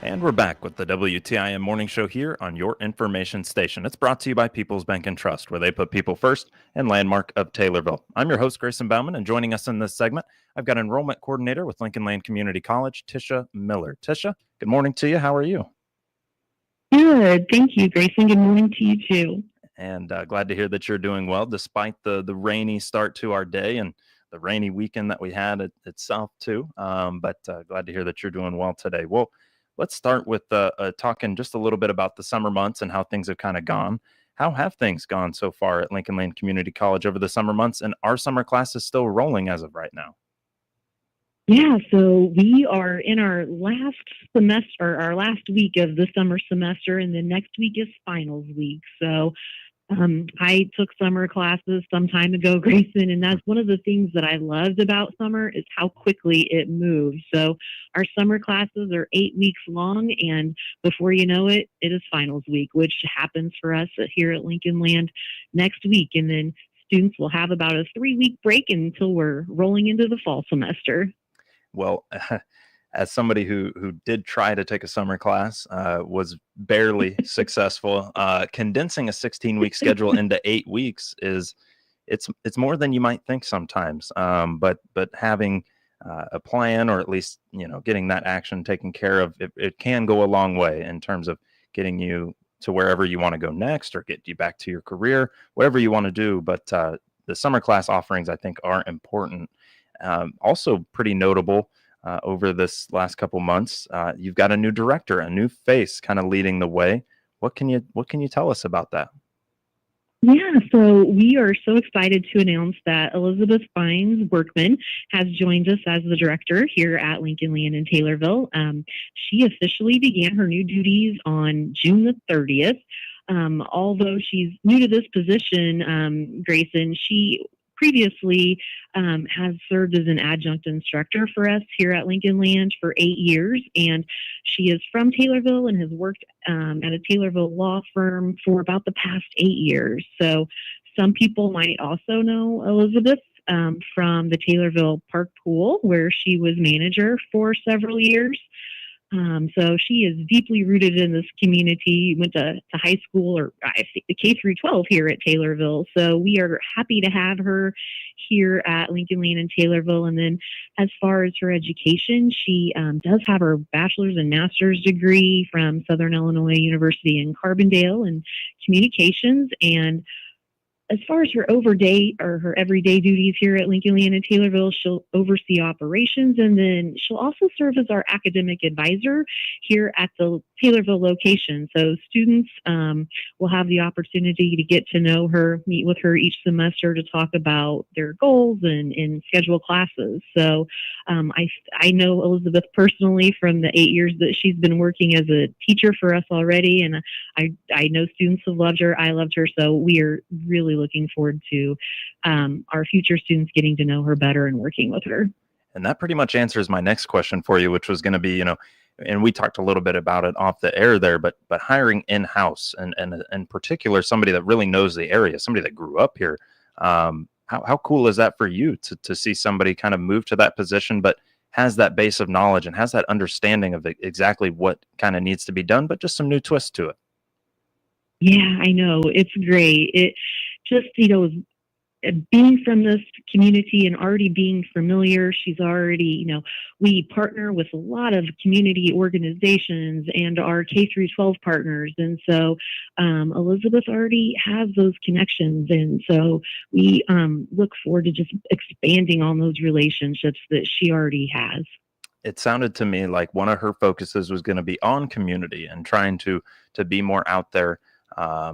And we're back with the WTIM morning show here on your information station. It's brought to you by People's Bank and Trust, where they put people first, and Landmark of Taylorville. I'm your host, Grayson Bauman, and joining us in this segment, I've got enrollment coordinator with Lincoln Land Community College, Tisha Miller. Tisha, good morning to you. How are you? Good. Thank you, Grayson. Good morning to you, too. And glad to hear that you're doing well, despite the rainy start to our day and the rainy weekend that we had itself, too. But glad to hear that you're doing well today. Well, let's start with talking just a little bit about the summer months and how things have kind of gone. How have things gone so far at Lincoln Land Community College over the summer months? And are summer classes still rolling as of right now? Yeah, so we are in our last semester, our last week of the summer semester, and the next week is finals week. So I took summer classes some time ago, Grayson, and that's one of the things that I loved about summer is how quickly it moves. So our summer classes are 8 weeks long, and before you know it, it is finals week, which happens for us here at Lincoln Land next week. And then students will have about a 3-week break until we're rolling into the fall semester. Well, as somebody who did try to take a summer class, was barely successful. Condensing a 16-week schedule into 8 weeks it's more than you might think sometimes. But having a plan, or at least getting that action taken care of, it can go a long way in terms of getting you to wherever you want to go next, or get you back to your career, whatever you want to do. But the summer class offerings, I think, are important. Also pretty notable over this last couple months. You've got a new director, a new face kind of leading the way. What can you tell us about that? Yeah, so we are so excited to announce that Elizabeth Fines Workman has joined us as the director here at Lincoln Land in Taylorville. She officially began her new duties on June the 30th. Although she's new to this position, Grayson, she previously has served as an adjunct instructor for us here at Lincoln Land for 8 years, and she is from Taylorville and has worked at a Taylorville law firm for about the past 8 years. So some people might also know Elizabeth from the Taylorville Park Pool, where she was manager for several years. So she is deeply rooted in this community, went to high school, or I think the K through 12 here at Taylorville. So we are happy to have her here at Lincoln Land in Taylorville. And then as far as her education, she does have her bachelor's and master's degree from Southern Illinois University in Carbondale in communications. And as far as her her everyday duties here at Lincoln Land and Taylorville, she'll oversee operations, and then she'll also serve as our academic advisor here at the Taylorville location. So students will have the opportunity to get to know her, meet with her each semester to talk about their goals and schedule classes. So I know Elizabeth personally from the 8 years that she's been working as a teacher for us already, and I know students have loved her. I loved her, so we are really looking forward to our future students getting to know her better and working with her. And that pretty much answers my next question for you, which was going to be, and we talked a little bit about it off the air there, but hiring in-house, and in particular, somebody that really knows the area, somebody that grew up here. How cool is that for you to see somebody kind of move to that position, but has that base of knowledge and has that understanding of exactly what kind of needs to be done, but just some new twists to it? Yeah, I know. It's great. It just, being from this community and already being familiar, she's already, we partner with a lot of community organizations and our K through 12 partners. And so Elizabeth already has those connections. And so we look forward to just expanding on those relationships that she already has. It sounded to me like one of her focuses was going to be on community and trying to be more out there,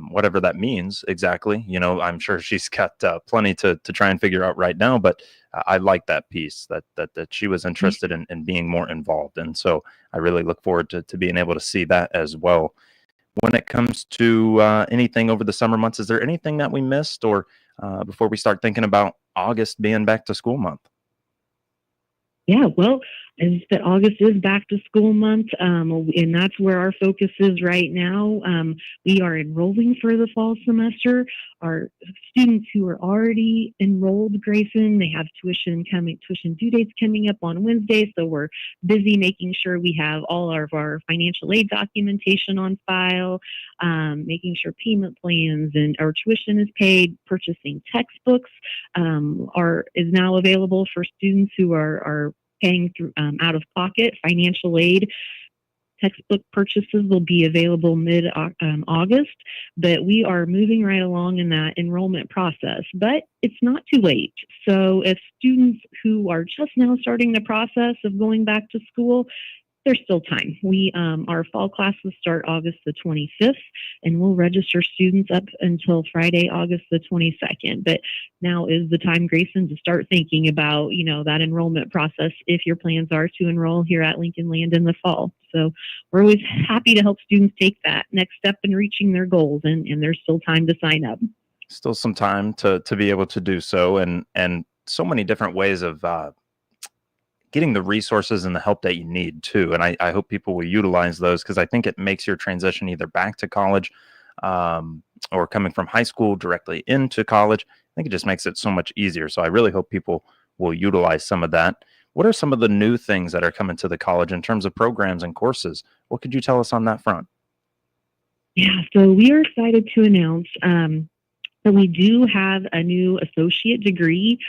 whatever that means exactly. I'm sure she's got plenty to try and figure out right now, but I like that piece that she was interested in being more involved. And so I really look forward to being able to see that as well. When it comes to anything over the summer months, is there anything that we missed, or before we start thinking about August being back to school month? Yeah, well, is that August is back to school month, and that's where our focus is right now. We are enrolling for the fall semester. Our students who are already enrolled, Grayson, they have tuition due dates coming up on Wednesday, so we're busy making sure we have all of our financial aid documentation on file, making sure payment plans and our tuition is paid, purchasing textbooks is now available for students who are paying through out of pocket. Financial aid textbook purchases will be available mid-August, but we are moving right along in that enrollment process. But it's not too late. So if students who are just now starting the process of going back to school, there's still time. Our fall classes start August the 25th, and we'll register students up until Friday, August the 22nd. But now is the time, Grayson, to start thinking about, that enrollment process if your plans are to enroll here at Lincoln Land in the fall. So we're always happy to help students take that next step in reaching their goals, and there's still time to sign up. Still some time to be able to do so, and so many different ways of getting the resources and the help that you need too. And I hope people will utilize those, because I think it makes your transition either back to college or coming from high school directly into college. I think it just makes it so much easier. So I really hope people will utilize some of that. What are some of the new things that are coming to the college in terms of programs and courses? What could you tell us on that front? Yeah, so we are excited to announce that we do have a new associate degree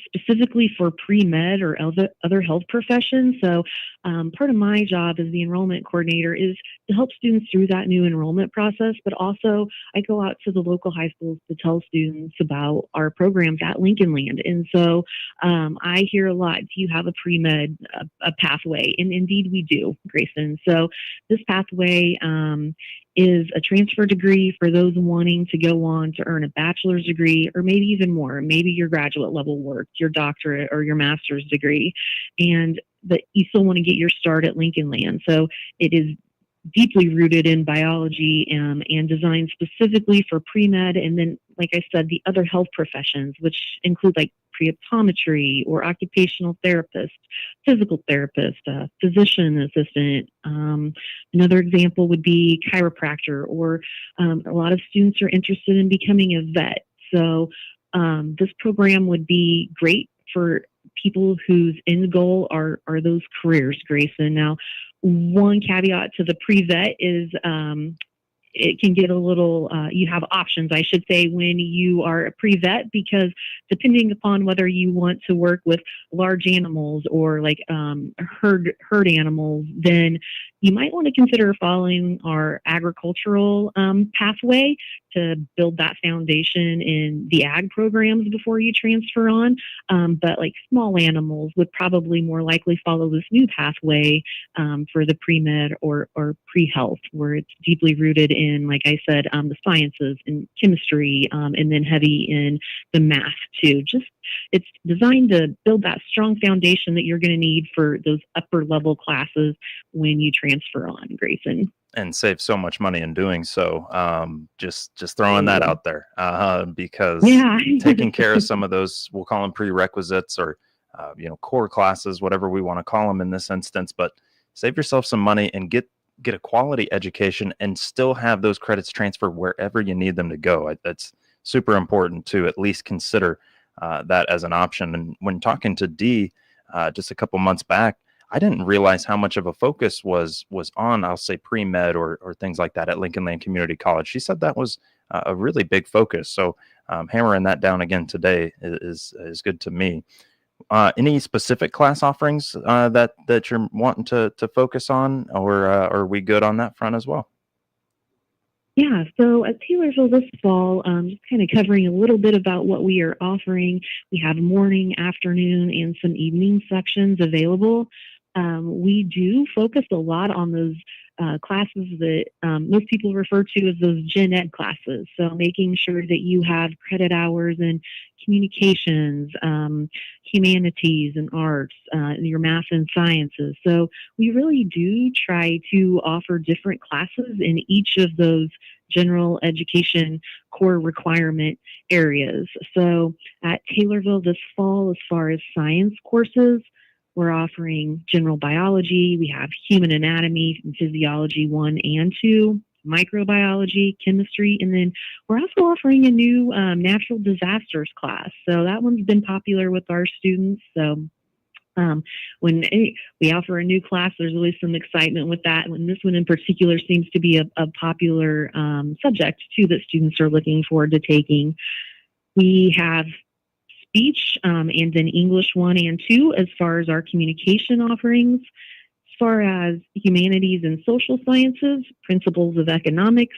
specifically for pre-med or other health professions. So part of my job as the enrollment coordinator is to help students through that new enrollment process, but also I go out to the local high schools to tell students about our programs at Lincoln Land. And so I hear a lot, do you have a pre-med a pathway? And indeed we do, Grayson. So this pathway is a transfer degree for those wanting to go on to earn a bachelor's degree, or maybe even more, maybe your graduate level work, your doctorate or your master's degree, but you still want to get your start at Lincoln Land. So it is deeply rooted in biology and designed specifically for pre-med. And then, like I said, the other health professions, which include like pre-optometry or occupational therapist, physical therapist, physician assistant. Another example would be chiropractor, or a lot of students are interested in becoming a vet. So this program would be great for people whose end goal are those careers, Grayson. Now, one caveat to the pre-vet is it can get a little, you have options, I should say, when you are a pre-vet, because depending upon whether you want to work with large animals or like herd animals, then you might want to consider following our agricultural pathway to build that foundation in the ag programs before you transfer on. But like small animals would probably more likely follow this new pathway for the pre-med or pre-health, where it's deeply rooted in, like I said, the sciences and chemistry, and then heavy in the math too. It's designed to build that strong foundation that you're going to need for those upper level classes when you transfer on, Grayson. And save so much money in doing so. Just throwing that out there, because taking care of some of those, we'll call them prerequisites or core classes, whatever we want to call them in this instance, but save yourself some money and get a quality education and still have those credits transfer wherever you need them to go. That's super important to at least consider that as an option. And when talking to Dee just a couple months back, I didn't realize how much of a focus was on, I'll say, pre-med or things like that at Lincoln Land Community College. She said that was a really big focus. So hammering that down again today is good to me. Any specific class offerings that you're wanting to focus on, or are we good on that front as well? Yeah, so at Taylorsville this fall, just kind of covering a little bit about what we are offering. We have morning, afternoon, and some evening sections available. We do focus a lot on those classes that most people refer to as those gen ed classes. So making sure that you have credit hours in communications, humanities and arts, your math and sciences. So we really do try to offer different classes in each of those general education core requirement areas. So at Taylorsville this fall, as far as science courses, We're offering general biology. We have human anatomy and physiology 1 and 2, microbiology, chemistry, and then we're also offering a new natural disasters class. So that one's been popular with our students. So when we offer a new class, there's always some excitement with that. And this one in particular seems to be a popular subject too that students are looking forward to taking. We have speech and then English 1 and 2 as far as our communication offerings. As far as humanities and social sciences, principles of economics,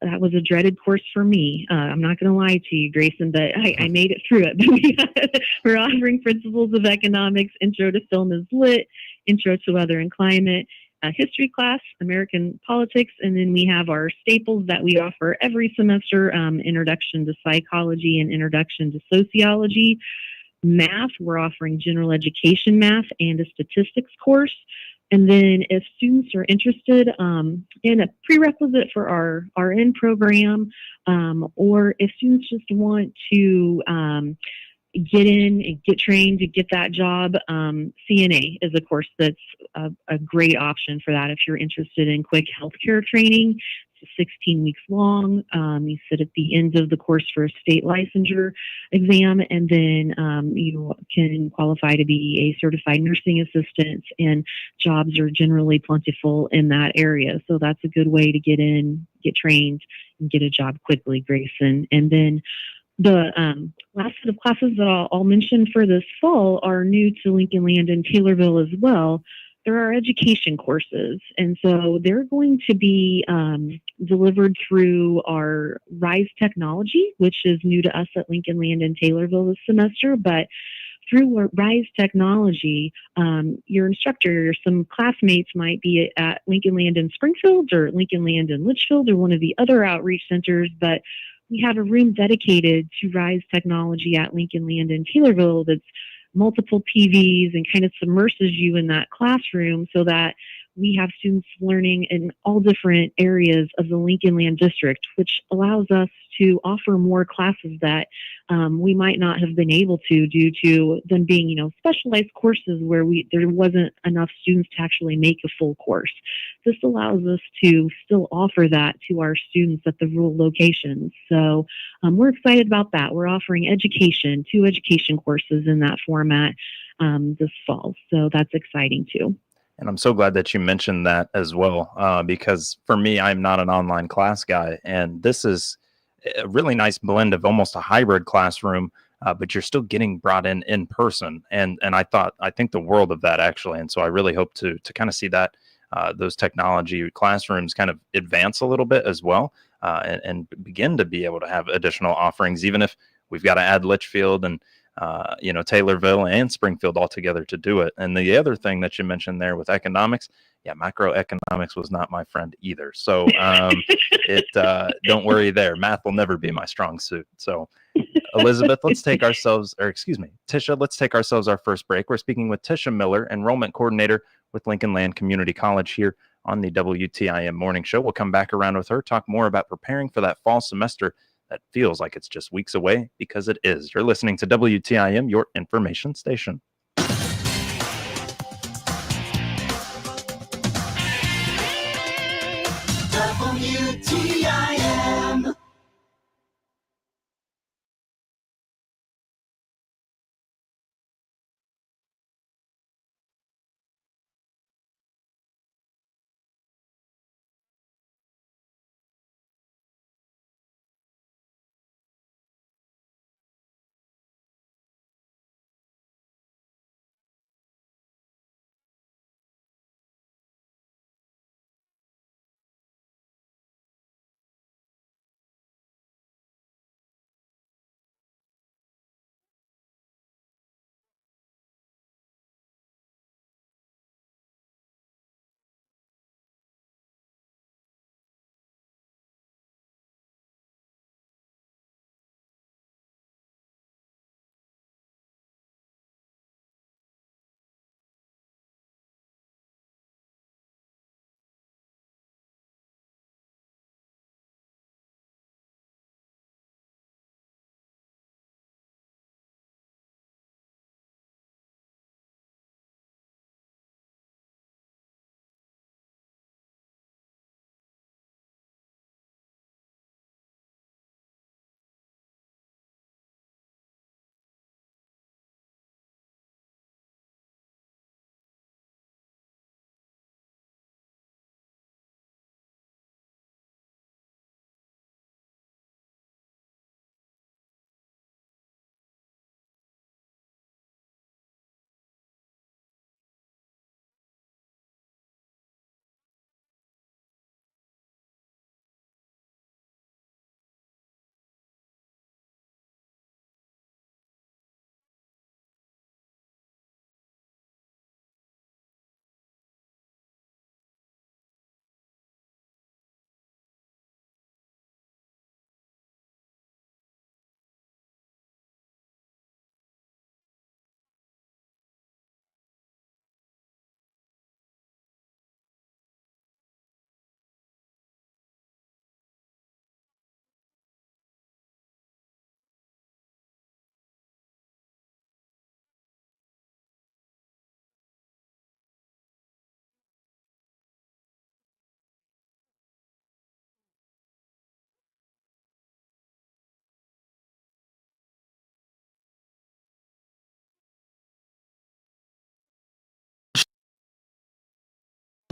that was a dreaded course for me. I'm not going to lie to you, Grayson, but I made it through it. We're offering principles of economics, intro to film is lit, intro to weather and climate, history class, American politics, and then we have our staples that we offer every semester, introduction to psychology and introduction to sociology. Math, we're offering general education math and a statistics course. And then if students are interested in a prerequisite for our RN program, or if students just want to get in and get trained to get that job, CNA is a course that's a great option for that if you're interested in quick healthcare training. It's 16 weeks long. You sit at the end of the course for a state licensure exam, and then you can qualify to be a certified nursing assistant, and jobs are generally plentiful in that area. So that's a good way to get in, get trained, and get a job quickly, Grayson. And then the last set of classes that I'll mention for this fall are new to Lincoln Land and Taylorville as well. There are education courses, and so they're going to be delivered through our RISE technology, which is new to us at Lincoln Land and Taylorville this semester. But through RISE technology, your instructor or some classmates might be at Lincoln Land in Springfield or Lincoln Land in Litchfield or one of the other outreach centers, but we have a room dedicated to RISE technology at Lincoln Land in Taylorville that's multiple PVs and kind of submerses you in that classroom so that we have students learning in all different areas of the Lincoln Land District, which allows us to offer more classes that we might not have been able to due to them being, specialized courses where there wasn't enough students to actually make a full course. This allows us to still offer that to our students at the rural locations. So we're excited about that. We're offering two education courses in that format this fall. So that's exciting too. And I'm so glad that you mentioned that as well, because for me, I'm not an online class guy. And this is a really nice blend of almost a hybrid classroom, but you're still getting brought in person. And I think the world of that actually. And so I really hope to kind of see that those technology classrooms kind of advance a little bit as well, and begin to be able to have additional offerings, even if we've got to add Litchfield and Taylorville and Springfield all together to do it. And the other thing that you mentioned there with economics, yeah, macroeconomics was not my friend either. So don't worry there. Math will never be my strong suit. So Elizabeth, Tisha, let's take ourselves our first break. We're speaking with Tisha Miller, enrollment coordinator with Lincoln Land Community College here on the WTIM Morning Show. We'll come back around with her, talk more about preparing for that fall semester that feels like it's just weeks away, because it is. You're listening to WTIM, your information station. WTIM.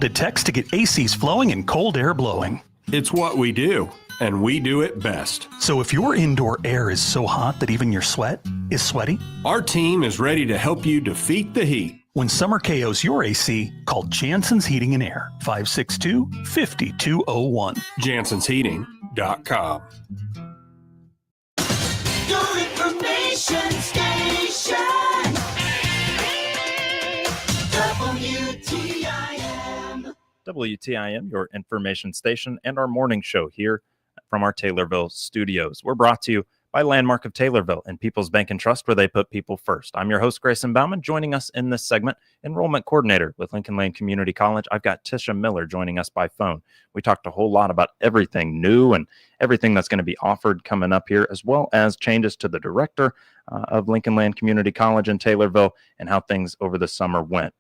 Text to get ACs flowing and cold air blowing. It's what we do, and we do it best. So if your indoor air is so hot that even your sweat is sweaty, our team is ready to help you defeat the heat. When summer KOs your AC, call Jansen's Heating and Air, 562-5201. JansensHeating.com. Your information station. WTIM. WTIM, your information station, and our morning show here from our Taylorville studios. We're brought to you by Landmark of Taylorville and People's Bank and Trust, where they put people first. I'm your host, Grayson Bauman. Joining us in this segment, enrollment coordinator with Lincoln Land Community College, I've got Tisha Miller joining us by phone. We talked a whole lot about everything new and everything that's going to be offered coming up here, as well as changes to the director of Lincoln Land Community College in Taylorville and how things over the summer went.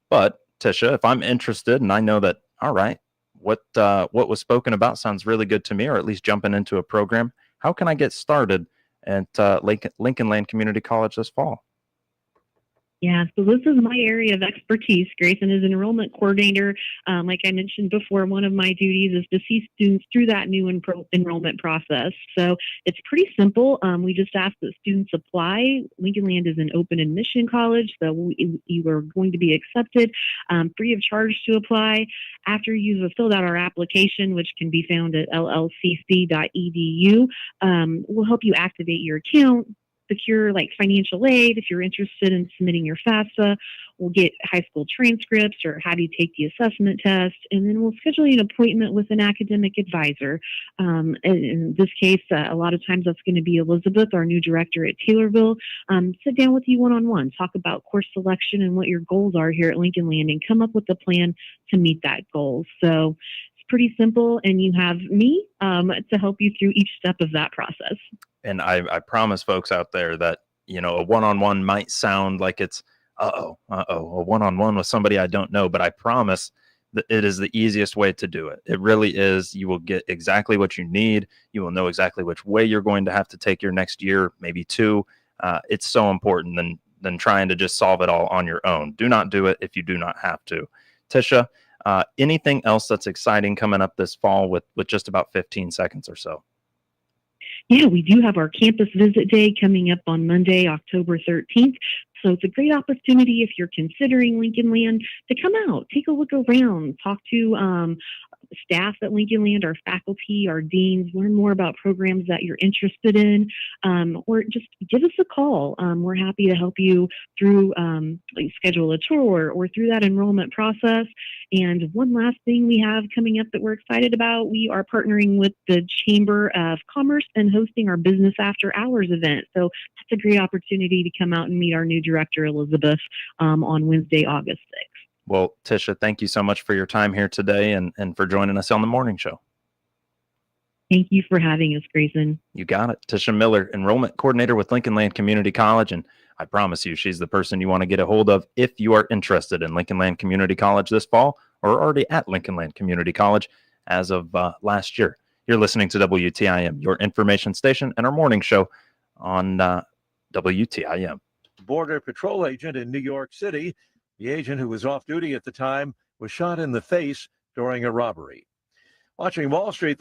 But Tisha, if I'm interested and I know that, all right, what was spoken about sounds really good to me, or at least jumping into a program, how can I get started at Lincoln Land Community College this fall? Yeah, so this is my area of expertise. Grayson is an enrollment coordinator. Like I mentioned before, one of my duties is to see students through that new enrollment process. So it's pretty simple. We just ask that students apply. Lincoln Land is an open admission college, so you are going to be accepted free of charge to apply. After you've filled out our application, which can be found at llcc.edu, we'll help you activate your account, secure financial aid if you're interested in submitting your FAFSA. We'll get high school transcripts or have you take the assessment test, and then we'll schedule you an appointment with an academic advisor. In this case, a lot of times that's going to be Elizabeth, our new director at Taylorville. Sit down with you one-on-one, talk about course selection and what your goals are here at Lincoln Land, and come up with a plan to meet that goal. So it's pretty simple, and you have me to help you through each step of that process. And I promise folks out there that, a one-on-one might sound like it's, a one-on-one with somebody I don't know, but I promise that it is the easiest way to do it. It really is. You will get exactly what you need. You will know exactly which way you're going to have to take your next year, maybe two. It's so important than trying to just solve it all on your own. Do not do it if you do not have to. Tisha, anything else that's exciting coming up this fall with just about 15 seconds or so? Yeah, we do have our campus visit day coming up on Monday, October 13th. So it's a great opportunity if you're considering Lincoln Land to come out, take a look around, talk to staff at Lincoln Land, our faculty, our deans, learn more about programs that you're interested in, or just give us a call. We're happy to help you through schedule a tour or through that enrollment process. And one last thing we have coming up that we're excited about, we are partnering with the Chamber of Commerce and hosting our Business After Hours event. So that's a great opportunity to come out and meet our new director, Elizabeth, on Wednesday, August 6th. Well, Tisha, thank you so much for your time here today and for joining us on the morning show. Thank you for having us, Grayson. You got it. Tisha Miller, enrollment coordinator with Lincoln Land Community College. And I promise you, she's the person you want to get a hold of if you are interested in Lincoln Land Community College this fall or already at Lincoln Land Community College as of last year. You're listening to WTIM, your information station, and our morning show on WTIM. Border Patrol agent in New York City. The agent, who was off duty at the time, was shot in the face during a robbery. Watching Wall Street.